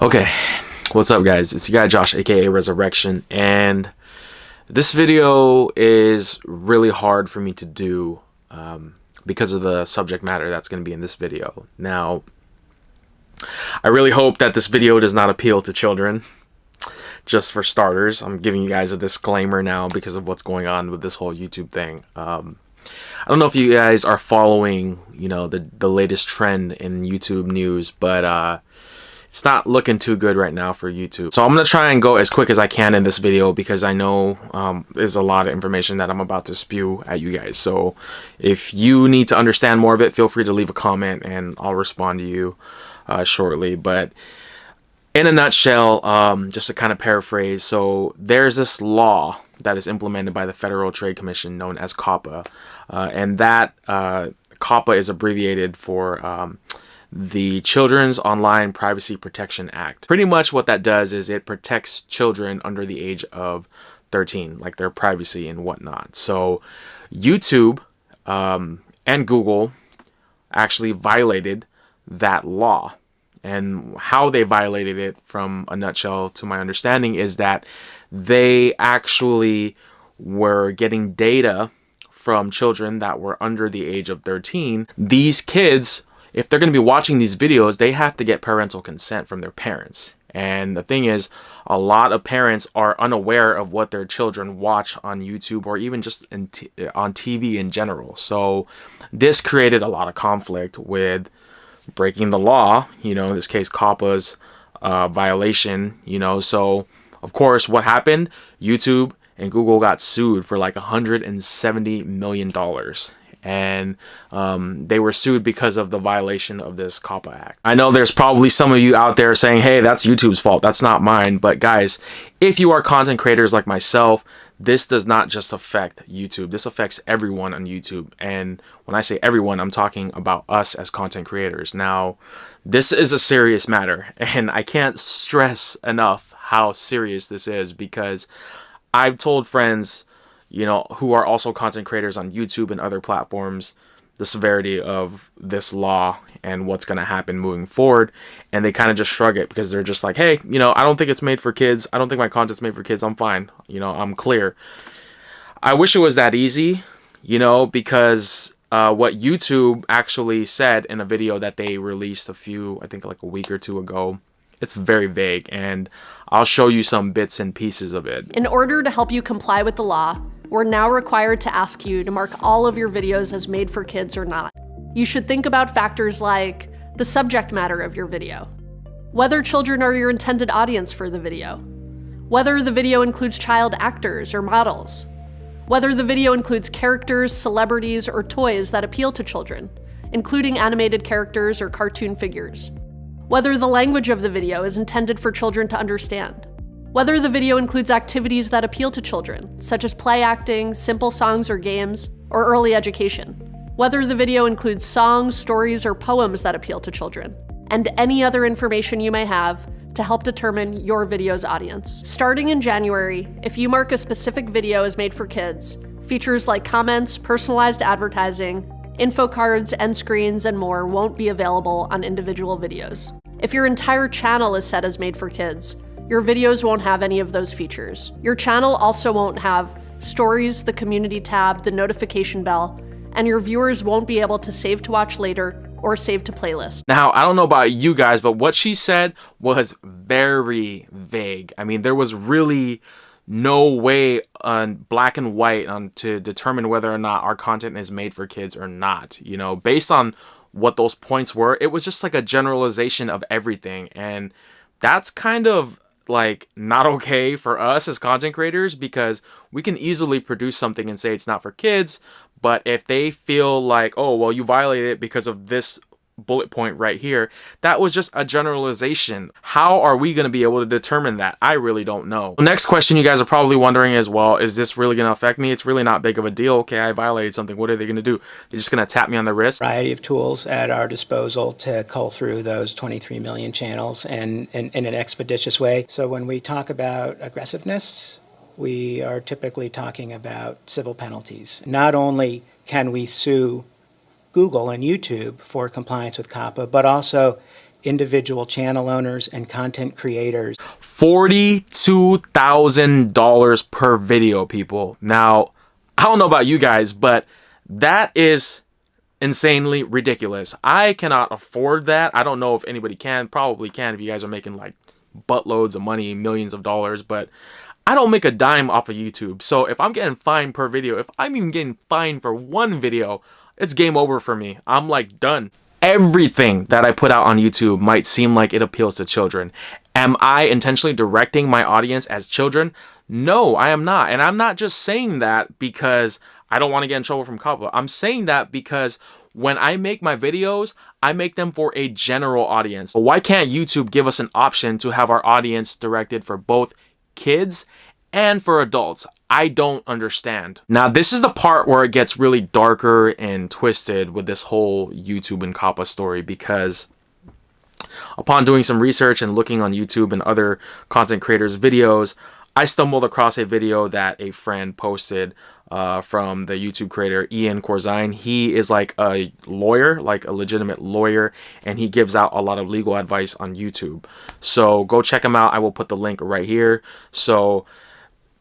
Okay, what's up guys? It's your guy Josh, aka Resurrection, and this video is really hard for me to do because of the subject matter that's going to be in this video. Now, I really hope that this video does not appeal to children. Just for starters, I'm giving you guys a disclaimer now because of what's going on with this whole YouTube thing. I don't know if you guys are following, the latest trend in YouTube news, but it's not looking too good right now for YouTube. So I'm going to try and go as quick as I can in this video because I know there's a lot of information that I'm about to spew at you guys. So if you need to understand more of it, feel free to leave a comment and I'll respond to you shortly. But in a nutshell, just to kind of paraphrase, so there's this law that is implemented by the Federal Trade Commission known as Coppa. And that Coppa is abbreviated for the Children's Online Privacy Protection Act. Pretty much what that does is it protects children under the age of 13, like their privacy and whatnot. So YouTube and Google actually violated that law. And how they violated it, from a nutshell to my understanding, is that they actually were getting data from children that were under the age of 13. These kids, if they're going to be watching these videos, they have to get parental consent from their parents. And the thing is, a lot of parents are unaware of what their children watch on YouTube or even just on TV in general. So this created a lot of conflict with breaking the law, in this case, Coppa's violation, So, of course, what happened? YouTube and Google got sued for like $170 million. And they were sued because of the violation of this Coppa Act. I know there's probably some of you out there saying, hey, that's YouTube's fault. That's not mine. But guys, if you are content creators like myself, this does not just affect YouTube. This affects everyone on YouTube. And when I say everyone, I'm talking about us as content creators. Now, this is a serious matter. And I can't stress enough how serious this is, because I've told friends, who are also content creators on YouTube and other platforms, the severity of this law and what's going to happen moving forward. And they kind of just shrug it because they're just like, hey, I don't think it's made for kids. I don't think my content's made for kids. I'm fine. I'm clear. I wish it was that easy, because what YouTube actually said in a video that they released I think like a week or two ago, it's very vague, and I'll show you some bits and pieces of it. In order to help you comply with the law, we're now required to ask you to mark all of your videos as made for kids or not. You should think about factors like the subject matter of your video, whether children are your intended audience for the video, whether the video includes child actors or models, whether the video includes characters, celebrities, or toys that appeal to children, including animated characters or cartoon figures, whether the language of the video is intended for children to understand, whether the video includes activities that appeal to children, such as play acting, simple songs or games, or early education, whether the video includes songs, stories, or poems that appeal to children, and any other information you may have to help determine your video's audience. Starting in January, if you mark a specific video as made for kids, features like comments, personalized advertising, info cards, end screens, and more won't be available on individual videos. If your entire channel is set as made for kids, your videos won't have any of those features. Your channel also won't have stories, the community tab, the notification bell, and your viewers won't be able to save to watch later or save to playlist. Now, I don't know about you guys, but what she said was very vague. I mean, there was really no way on black and white to determine whether or not our content is made for kids or not. Based on what those points were, it was just like a generalization of everything. And that's kind of like not okay for us as content creators, because we can easily produce something and say it's not for kids, but if they feel like, oh, well, you violated it because of this bullet point right here, that was just a generalization. How are we going to be able to determine that? I really don't know. The next question you guys are probably wondering is, well, is this really going to affect me? It's really not big of a deal. Okay, I violated something. What are they going to do? They're just going to tap me on the wrist? Variety of tools at our disposal to cull through those 23 million channels and in an expeditious way. So when we talk about aggressiveness, we are typically talking about civil penalties. Not only can we sue Google and YouTube for compliance with Coppa, but also individual channel owners and content creators. $42,000 per video, people. Now, I don't know about you guys, but that is insanely ridiculous. I cannot afford that. I don't know if anybody can. Probably can if you guys are making like buttloads of money, millions of dollars, but I don't make a dime off of YouTube. So if I'm getting fined per video, if I'm even getting fined for one video, it's game over for me. I'm like done. Everything that I put out on YouTube might seem like it appeals to children. Am I intentionally directing my audience as children? No, I am not. And I'm not just saying that because I don't want to get in trouble from Coppa. I'm saying that because when I make my videos, I make them for a general audience. Why can't YouTube give us an option to have our audience directed for both kids and for adults? I don't understand. Now, this is the part where it gets really darker and twisted with this whole YouTube and Coppa story, because upon doing some research and looking on YouTube and other content creators' videos, I stumbled across a video that a friend posted from the YouTube creator Ian Corzine. He is like a lawyer, like a legitimate lawyer, and he gives out a lot of legal advice on YouTube. So go check him out. I will put the link right here. So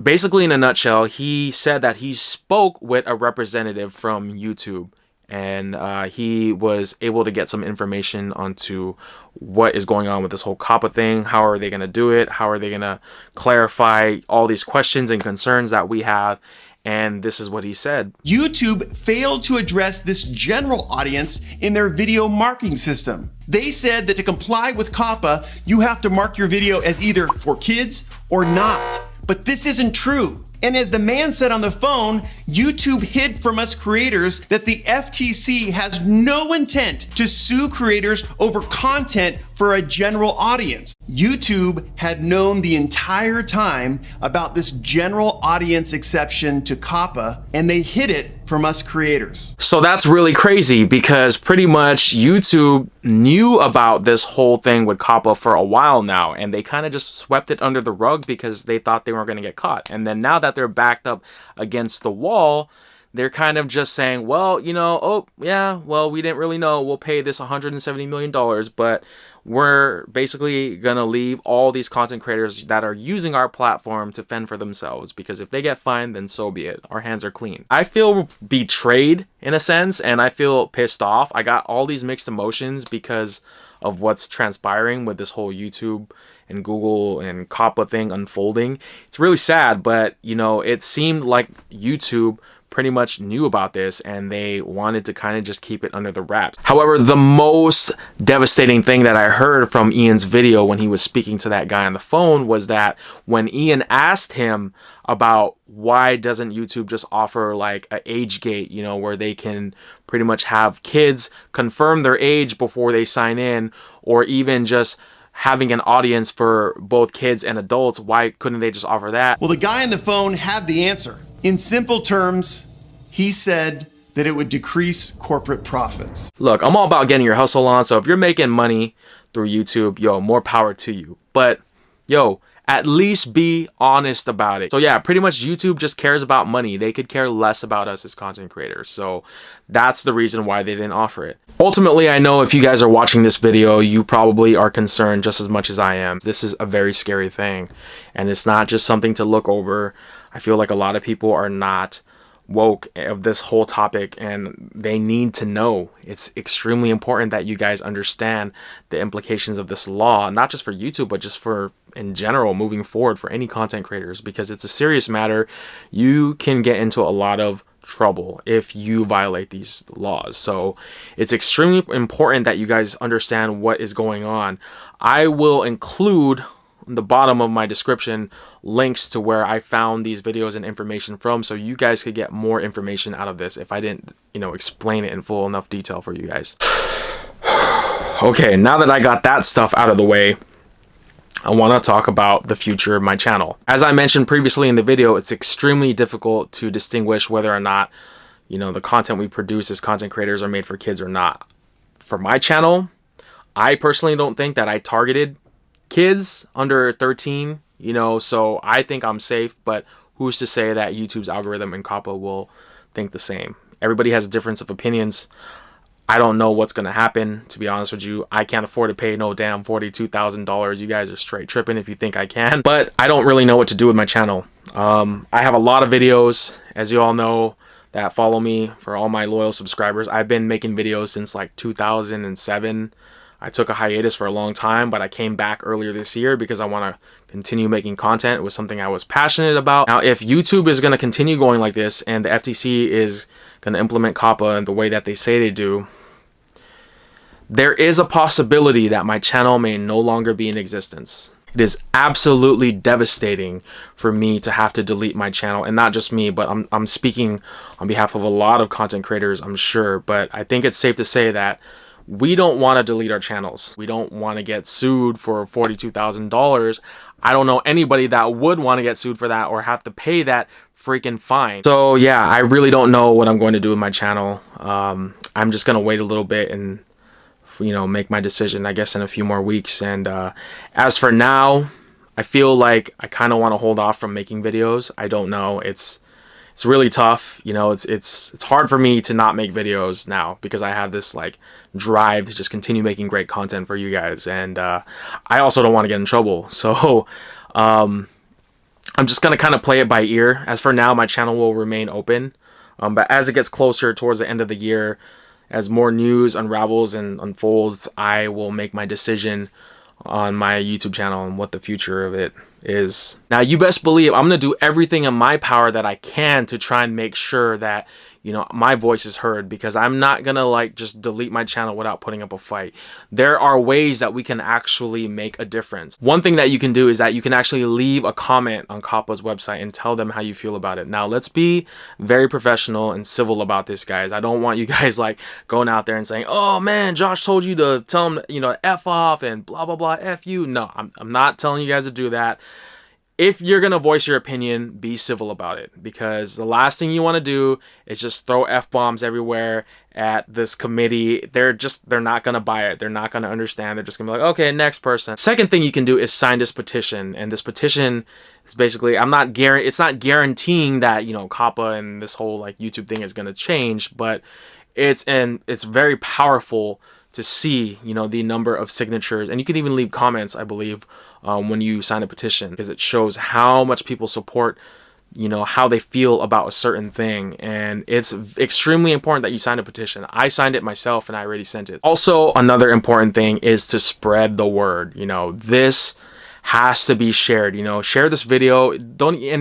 basically, in a nutshell, he said that he spoke with a representative from YouTube, and he was able to get some information onto what is going on with this whole Coppa thing. How are they going to do it? How are they going to clarify all these questions and concerns that we have? And this is what he said. YouTube failed to address this general audience in their video marking system. They said that to comply with Coppa, you have to mark your video as either for kids or not. But this isn't true. And as the man said on the phone, YouTube hid from us creators that the FTC has no intent to sue creators over content for a general audience. YouTube had known the entire time about this general audience exception to Coppa, and they hid it from us creators. So that's really crazy, because pretty much YouTube knew about this whole thing with Coppa for a while now, and they kind of just swept it under the rug because they thought they weren't going to get caught. And then now that they're backed up against the wall, they're kind of just saying, well, you know, oh yeah, well, we didn't really know. We'll pay this $170 million, but we're basically going to leave all these content creators that are using our platform to fend for themselves, because if they get fined, then so be it. Our hands are clean. I feel betrayed in a sense, and I feel pissed off. I got all these mixed emotions because of what's transpiring with this whole YouTube and Google and Coppa thing unfolding. It's really sad, but you know, it seemed like YouTube pretty much knew about this and they wanted to kind of just keep it under the wraps. However, the most devastating thing that I heard from Ian's video when he was speaking to that guy on the phone was that when Ian asked him about why doesn't YouTube just offer like an age gate, you know, where they can pretty much have kids confirm their age before they sign in, or even just having an audience for both kids and adults, why couldn't they just offer that? Well, the guy on the phone had the answer. In simple terms, he said that it would decrease corporate profits. Look, I'm all about getting your hustle on, so if you're making money through YouTube, yo, more power to you. But, yo, at least be honest about it. So yeah, pretty much YouTube just cares about money. They could care less about us as content creators. So that's the reason why they didn't offer it. Ultimately, I know if you guys are watching this video, you probably are concerned just as much as I am. This is a very scary thing, and it's not just something to look over. I feel like a lot of people are not woke of this whole topic, and they need to know. It's extremely important that you guys understand the implications of this law, not just for YouTube, but just for in general moving forward for any content creators, because it's a serious matter. You can get into a lot of trouble if you violate these laws. So it's extremely important that you guys understand what is going on. I will include in the bottom of my description links to where I found these videos and information from, so you guys could get more information out of this if I didn't, you know, explain it in full enough detail for you guys. Okay, now that I got that stuff out of the way, I want to talk about the future of my channel. As I mentioned previously in the video, it's extremely difficult to distinguish whether or not, you know, the content we produce as content creators are made for kids or not. For my channel, I personally don't think that I targeted kids under 13, you know, so I think I'm safe, but who's to say that YouTube's algorithm and Coppa will think the same? Everybody has a difference of opinions. I don't know what's going to happen, to be honest with you. I can't afford to pay no damn $42,000. You guys are straight tripping if you think I can. But I don't really know what to do with my channel. I have a lot of videos, as you all know, that follow me, for all my loyal subscribers. I've been making videos since like 2007. I took a hiatus for a long time, but I came back earlier this year because I want to continue making content. It was something I was passionate about. Now, if YouTube is going to continue going like this and the FTC is going to implement Coppa in the way that they say they do, there is a possibility that my channel may no longer be in existence. It is absolutely devastating for me to have to delete my channel, and not just me, but I'm speaking on behalf of a lot of content creators, I'm sure. But I think it's safe to say that we don't want to delete our channels. We don't want to get sued for $42,000. I don't know anybody that would want to get sued for that or have to pay that freaking fine. So yeah, I really don't know what I'm going to do with my channel. I'm just going to wait a little bit and, you know, make my decision, I guess, in a few more weeks. And as for now, I feel like I kind of want to hold off from making videos. I don't know. It's really tough. You know, it's hard for me to not make videos now because I have this like drive to just continue making great content for you guys. And I also don't want to get in trouble. So I'm just going to kind of play it by ear. As for now, my channel will remain open. But as it gets closer towards the end of the year, as more news unravels and unfolds, I will make my decision on my YouTube channel and what the future of it is. Now, you best believe I'm going to do everything in my power that I can to try and make sure that, you know, my voice is heard, because I'm not going to like just delete my channel without putting up a fight. There are ways that we can actually make a difference. One thing that you can do is that you can actually leave a comment on Coppa's website and tell them how you feel about it. Now, let's be very professional and civil about this, guys. I don't want you guys like going out there and saying, oh man, Josh told you to tell him, you know, F off and blah, blah, blah, F you. No, I'm not telling you guys to do that. If you're going to voice your opinion, be civil about it, because the last thing you want to do is just throw F-bombs everywhere at this committee. They're not going to buy it. They're not going to understand. They're just going to be like, okay, next person. Second thing you can do is sign this petition. And this petition is basically, it's not guaranteeing that, you know, Coppa and this whole like YouTube thing is going to change, but it's very powerful to see, you know, the number of signatures. And you can even leave comments, I believe, when you sign a petition, because it shows how much people support, you know, how they feel about a certain thing. And it's extremely important that you sign a petition. I signed it myself and I already sent it. Also, another important thing is to spread the word. You know, this has to be shared. You know, share this video. And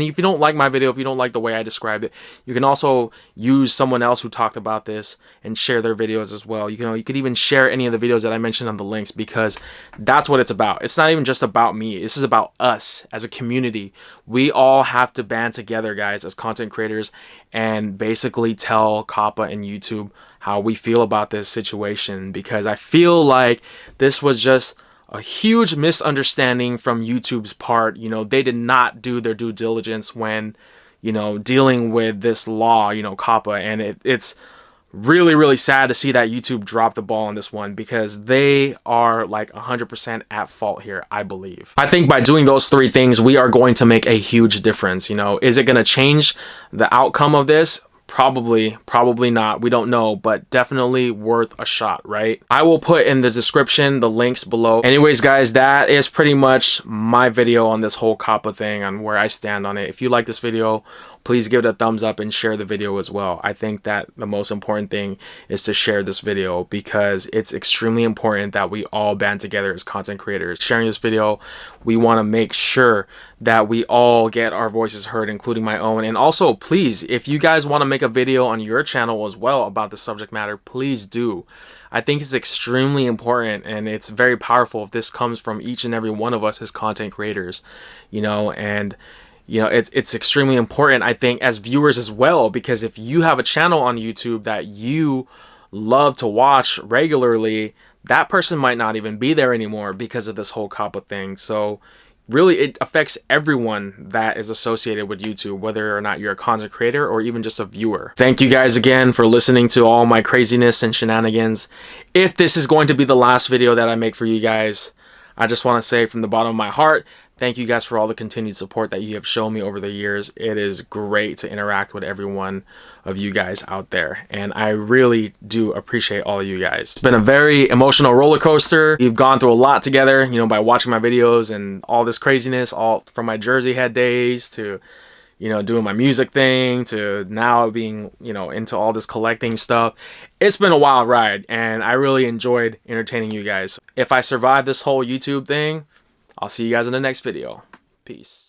if you don't like my video, if you don't like the way I described it, you can also use someone else who talked about this and share their videos as well. You could even share any of the videos that I mentioned on the links, because that's what it's about. It's not even just about me. This is about us as a community. We all have to band together, guys, as content creators, and basically tell Coppa and YouTube how we feel about this situation, because I feel like this was just a huge misunderstanding from YouTube's part. You know, they did not do their due diligence when, you know, dealing with this law, you know, Coppa. And it's really, really sad to see that YouTube dropped the ball on this one, because they are like 100% at fault here, I believe. I think by doing those three things, we are going to make a huge difference. You know, is it going to change the outcome of this? Probably not. We don't know, but definitely worth a shot, right? I will put in the description the links below. Anyways, guys, that is pretty much my video on this whole Coppa thing, on where I stand on it. If you like this video, please give it a thumbs up and share the video as well. I think that the most important thing is to share this video, because it's extremely important that we all band together as content creators. Sharing this video, we want to make sure that we all get our voices heard, including my own. And also, please, if you guys want to make a video on your channel as well about the subject matter, please do. I think it's extremely important, and it's very powerful if this comes from each and every one of us as content creators, you know. And you know, it's extremely important, I think, as viewers as well, because if you have a channel on YouTube that you love to watch regularly, that person might not even be there anymore because of this whole Coppa thing. So really, it affects everyone that is associated with YouTube, whether or not you're a content creator or even just a viewer. Thank you guys again for listening to all my craziness and shenanigans. If this is going to be the last video that I make for you guys, I just want to say from the bottom of my heart, Thank you guys for all the continued support that you have shown me over the years. It is great to interact with every one of you guys out there, and I really do appreciate all of you guys. It's been a very emotional roller coaster. We've gone through a lot together, you know, by watching my videos and all this craziness, all from my Jersey head days to, you know, doing my music thing to now being, you know, into all this collecting stuff. It's been a wild ride, and I really enjoyed entertaining you guys. If I survive this whole YouTube thing, I'll see you guys in the next video. Peace.